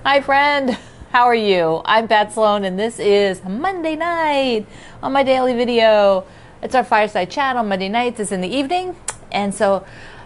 Hi friend, how are you? I'm Pat Sloan and this is Monday night on my daily video. It's our fireside chat on Monday nights. It's in the evening. And so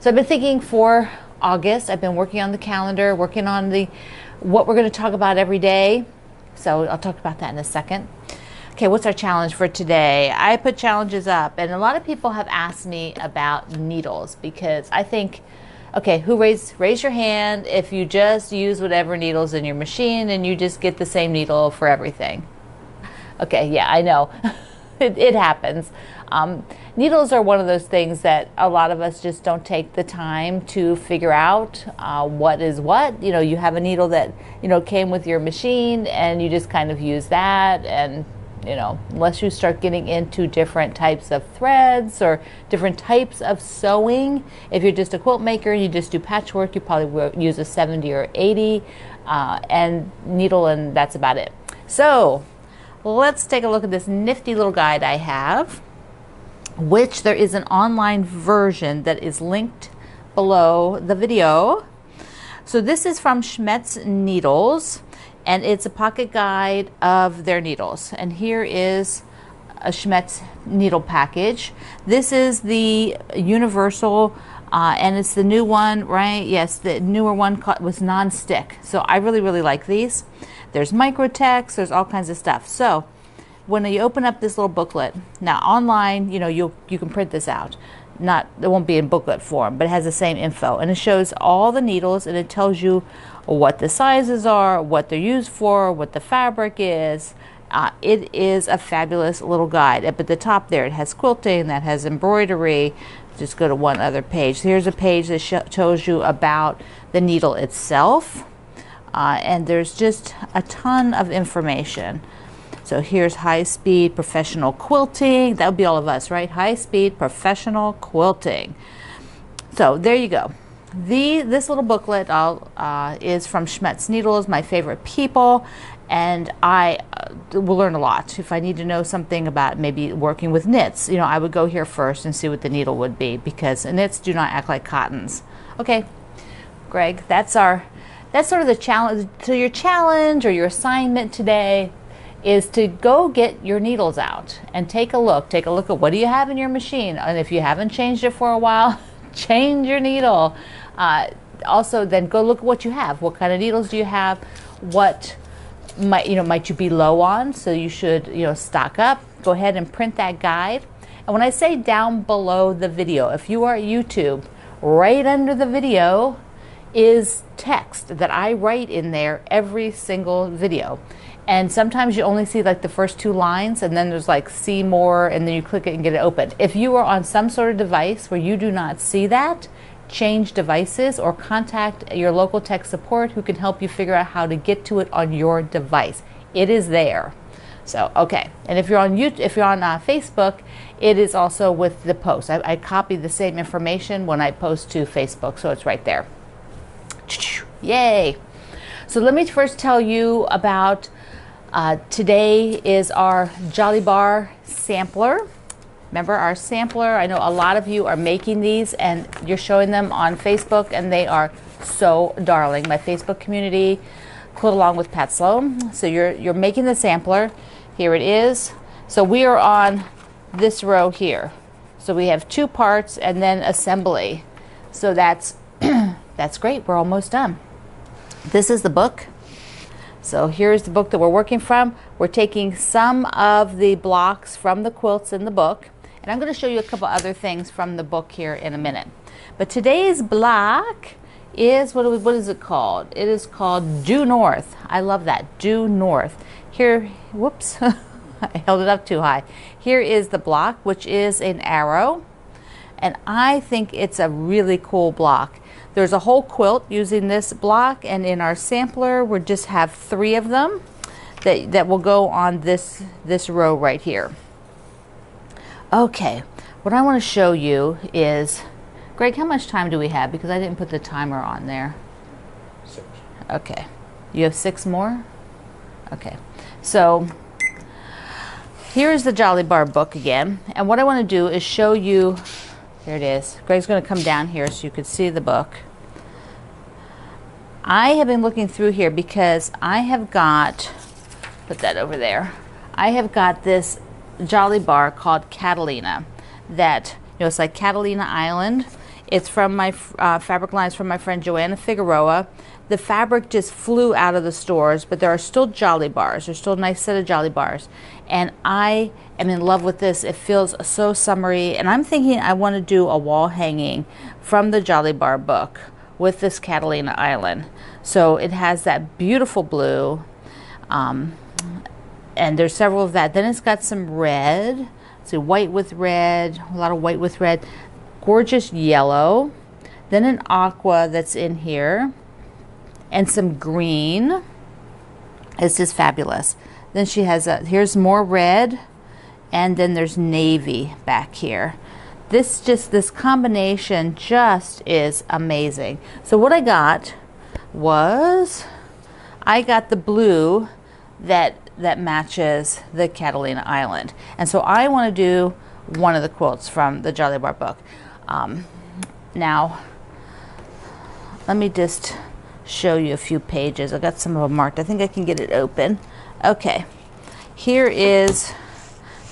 I've been thinking for August, I've been working on the calendar, working on what we're going to talk about every day. So I'll talk about that in a second. Okay, what's our challenge for today? I put challenges up and a lot of people have asked me about needles because I think, okay, raise your hand if you just use whatever needles in your machine and you just get the same needle for everything. Okay, yeah, I know. it happens. Needles are one of those things that a lot of us just don't take the time to figure out what is what. You know, you have a needle that, came with your machine and you just kind of use that, and unless you start getting into different types of threads or different types of sewing. If you're just a quilt maker and you just do patchwork, you probably will use a 70 or 80 and needle, and that's about it. So let's take a look at this nifty little guide I have, which there is an online version that is linked below the video. So this is from Schmetz Needles, and it's a pocket guide of their needles. And here is a Schmetz needle package. This is the universal, and it's the new one, right? Yes, the newer one was non-stick. So I really, really like these. There's micro text, there's all kinds of stuff. So when you open up this little booklet, now online, you can print this out. It won't be in booklet form, but it has the same info, and it shows all the needles, and it tells you what the sizes are, what they're used for, what the fabric is. It is a fabulous little guide. Up at the top there, it has quilting, that has embroidery. Just go to one other page. Here's a page that shows you about the needle itself, and there's just a ton of information. So here's high-speed professional quilting. That would be all of us, right? High-speed professional quilting. So there you go. This little booklet is from Schmetz Needles, my favorite people, and I will learn a lot. If I need to know something about maybe working with knits, I would go here first and see what the needle would be, because knits do not act like cottons. Okay, Greg, that's sort of the challenge. So your challenge or your assignment today is to go get your needles out and take a look at what do you have in your machine, and if you haven't changed it for a while, change your needle. Also, then go look at what you have. What kind of needles do you have? What might you be low on? So you should stock up. Go ahead and print that guide. And when I say down below the video, if you are at YouTube, right under the video is text that I write in there every single video. And sometimes you only see like the first 2 lines, and then there's like see more, and then you click it and get it open. If you are on some sort of device where you do not see that, change devices or contact your local tech support who can help you figure out how to get to it on your device. It is there. So, okay. And if you're on Facebook, it is also with the post. I copy the same information when I post to Facebook, so it's right there. Yay! So let me first tell you about today is our Jolly Bar sampler. Remember our sampler? I know a lot of you are making these and you're showing them on Facebook, and they are so darling. My Facebook community, Quilt Along with Pat Sloan. So you're making the sampler. Here it is. So we are on this row here. So we have 2 parts and then assembly. So that's that's great. We're almost done. This is the book. So here's the book that we're working from. We're taking some of the blocks from the quilts in the book, and I'm going to show you a couple other things from the book here in a minute. But today's block is, what is it called? It is called Due North. I love that, Due North. Here, whoops, I held it up too high. Here is the block, which is an arrow, and I think it's a really cool block. There's a whole quilt using this block, and in our sampler we just have 3 of them that will go on this row right here. Okay, what I want to show you is, Greg, how much time do we have? Because I didn't put the timer on there. 6. Okay, you have 6 more? Okay, so here's the Jolly Bar book again, and what I want to do is show you. There it is. Greg's going to come down here so you can see the book. I have been looking through here because I have got, put that over there, I have got this Jolly Bar called Catalina that, it's like Catalina Island. It's from my fabric lines from my friend Joanna Figueroa. The fabric just flew out of the stores, but there are still Jolly Bars. There's still a nice set of Jolly Bars. And I am in love with this. It feels so summery. And I'm thinking I want to do a wall hanging from the Jolly Bar book with this Catalina Island. So it has that beautiful blue. And there's several of that. Then it's got some red. See, white with red, a lot of white with red. Gorgeous yellow. Then an aqua that's in here. And some green. It's just fabulous. Then she has here's more red. And then there's navy back here. This combination just is amazing. So what I got was, I got the blue that matches the Catalina Island. And so I want to do one of the quilts from the Jolly Bar book. Now, let me just show you a few pages. I got some of them marked. I think I can get it open. Okay, here is,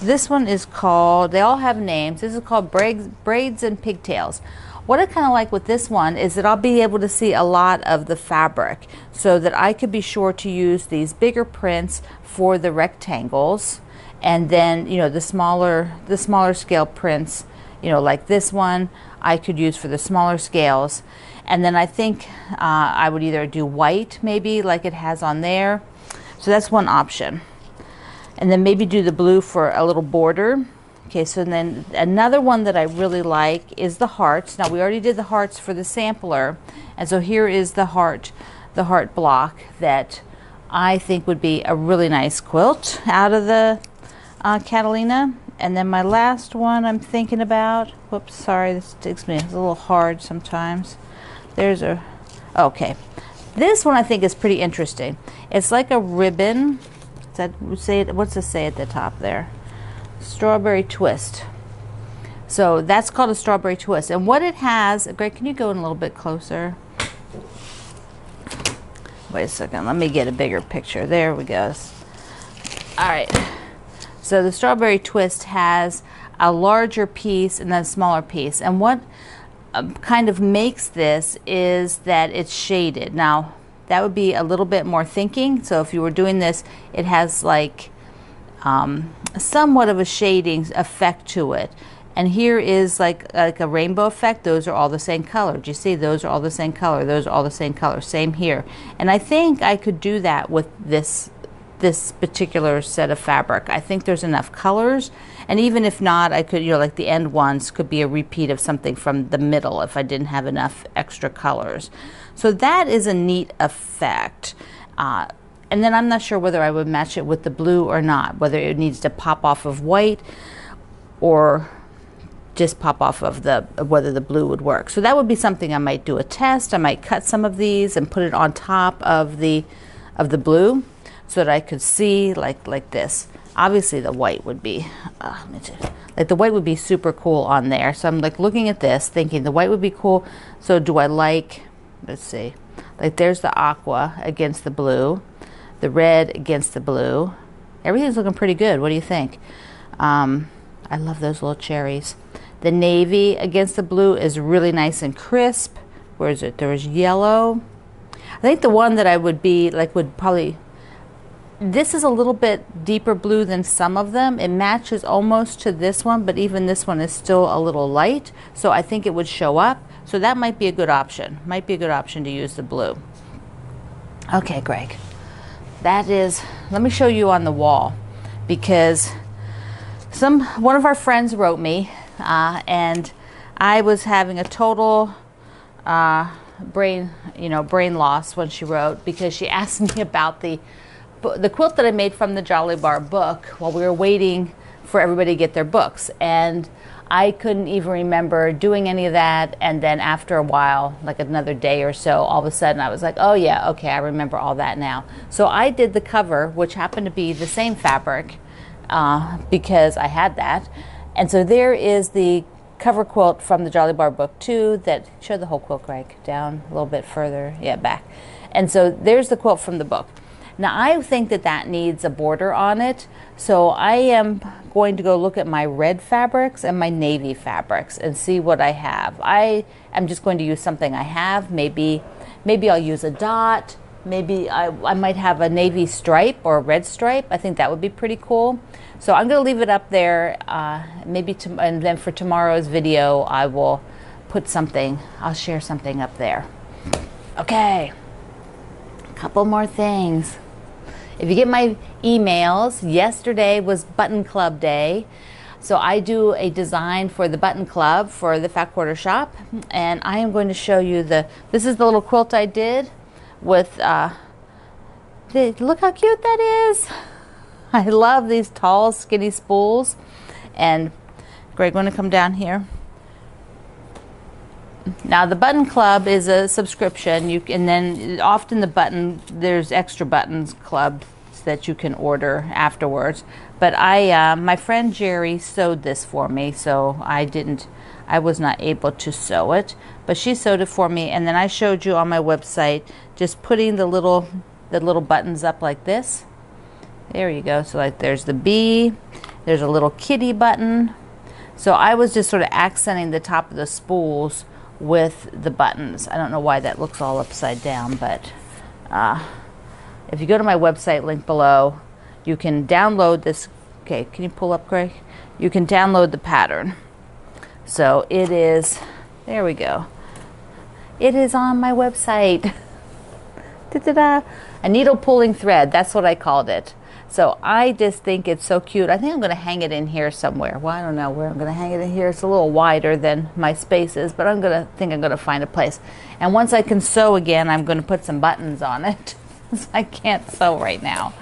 this one is called, they all have names. This is called Braids and Pigtails. What I kind of like with this one is that I'll be able to see a lot of the fabric so that I could be sure to use these bigger prints for the rectangles, and then the smaller scale prints, like this one I could use for the smaller scales. And then I think I would either do white maybe like it has on there. So that's one option. And then maybe do the blue for a little border. Okay, so then another one that I really like is the hearts. Now we already did the hearts for the sampler, and so here is the heart block that I think would be a really nice quilt out of the Catalina. And then my last one I'm thinking about, whoops, sorry, this takes me, it's a little hard sometimes. There's a, okay. This one I think is pretty interesting. It's like a ribbon. What's it say at the top there? Strawberry twist. So that's called a strawberry twist. And what it has, Greg, can you go in a little bit closer? Wait a second, let me get a bigger picture. There we go. All right. So the strawberry twist has a larger piece and then a smaller piece. And what kind of makes this is that it's shaded. Now, that would be a little bit more thinking. So if you were doing this, it has like somewhat of a shading effect to it. And here is like a rainbow effect. Those are all the same color. Do you see? Those are all the same color. Those are all the same color. Same here. And I think I could do that with this particular set of fabric. I think there's enough colors. And even if not, I could, like the end ones could be a repeat of something from the middle if I didn't have enough extra colors. So that is a neat effect. And then I'm not sure whether I would match it with the blue or not, whether it needs to pop off of white or just pop off of whether the blue would work. So that would be something I might do a test. I might cut some of these and put it on top of the blue so that I could see like this. Obviously the white would be, like the white would be super cool on there. So I'm like looking at this thinking the white would be cool. So do I like, let's see, like there's the aqua against the blue, the red against the blue. Everything's looking pretty good. What do you think? I love those little cherries. The navy against the blue is really nice and crisp. Where is it? There was yellow. I think the one that I would be like would probably, this is a little bit deeper blue than some of them. It matches almost to this one, but even this one is still a little light. So I think it would show up. So that might be a good option. Might be a good option to use the blue. Okay, Greg. That is, let me show you on the wall, because one of our friends wrote me, and I was having a total brain loss when she wrote, because she asked me about the quilt that I made from the Jolly Bar book while we were waiting for everybody to get their books, and I couldn't even remember doing any of that. And then after a while, like another day or so, all of a sudden I was like, oh yeah, okay, I remember all that now. So I did the cover, which happened to be the same fabric, because I had that. And so there is the cover quilt from the Jolly Bar book too, that, show the whole quilt, Greg, down a little bit further, yeah, back. And so there's the quilt from the book. Now I think that that needs a border on it, so I am going to go look at my red fabrics and my navy fabrics and see what I have. I am just going to use something I have. Maybe I'll use a dot. Maybe I might have a navy stripe or a red stripe. I think that would be pretty cool. So I'm going to leave it up there. And then for tomorrow's video, I will put something. I'll share something up there. Okay. A couple more things. If you get my emails, yesterday was Button Club Day. So I do a design for the Button Club for the Fat Quarter Shop. And I am going to show you this is the little quilt I did with, look how cute that is. I love these tall, skinny spools. And Greg, going to come down here. Now the Button Club is a subscription. And then often there's extra buttons clubs that you can order afterwards. But my friend Jerry sewed this for me, so I was not able to sew it. But she sewed it for me, and then I showed you on my website just putting the little buttons up like this. There you go. So like there's the bee, there's a little kitty button. So I was just sort of accenting the top of the spools with the buttons. I don't know why that looks all upside down, but if you go to my website, link below, you can download this. Okay, can you pull up, Greg? You can download the pattern. So it is, there we go. It is on my website. Da-da-da. A needle pulling thread, that's what I called it. So I just think it's so cute. I think I'm going to hang it in here somewhere. Well, I don't know where I'm going to hang it in here. It's a little wider than my space is, but I'm going to find a place. And once I can sew again, I'm going to put some buttons on it. I can't sew right now.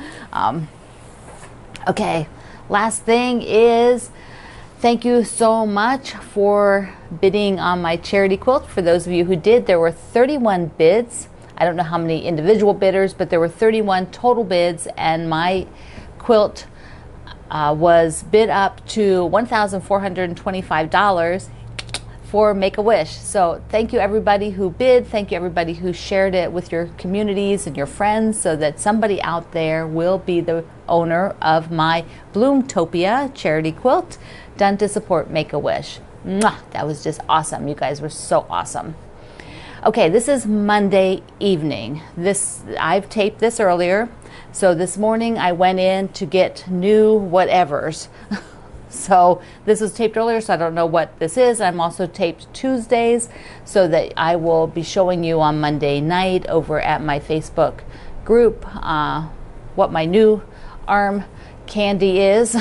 Okay, last thing is thank you so much for bidding on my charity quilt. For those of you who did, there were 31 bids. I don't know how many individual bidders, but there were 31 total bids, and my quilt was bid up to $1,425 for Make-A-Wish. So thank you everybody who bid. Thank you everybody who shared it with your communities and your friends, so that somebody out there will be the owner of my Bloomtopia charity quilt done to support Make-A-Wish. Mwah! That was just awesome. You guys were so awesome. Okay, this is Monday evening. I've taped this earlier. So this morning I went in to get new whatevers. So this was taped earlier, so I don't know what this is. I'm also taped Tuesdays, so that I will be showing you on Monday night over at my Facebook group what my new arm candy is.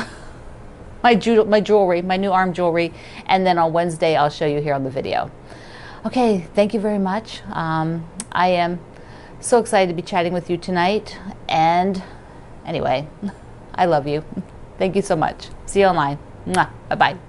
my jewelry, my new arm jewelry. And then on Wednesday I'll show you here on the video. Okay, thank you very much. I am so excited to be chatting with you tonight. And anyway, I love you. Thank you so much. See you online. Mwah. Bye-bye.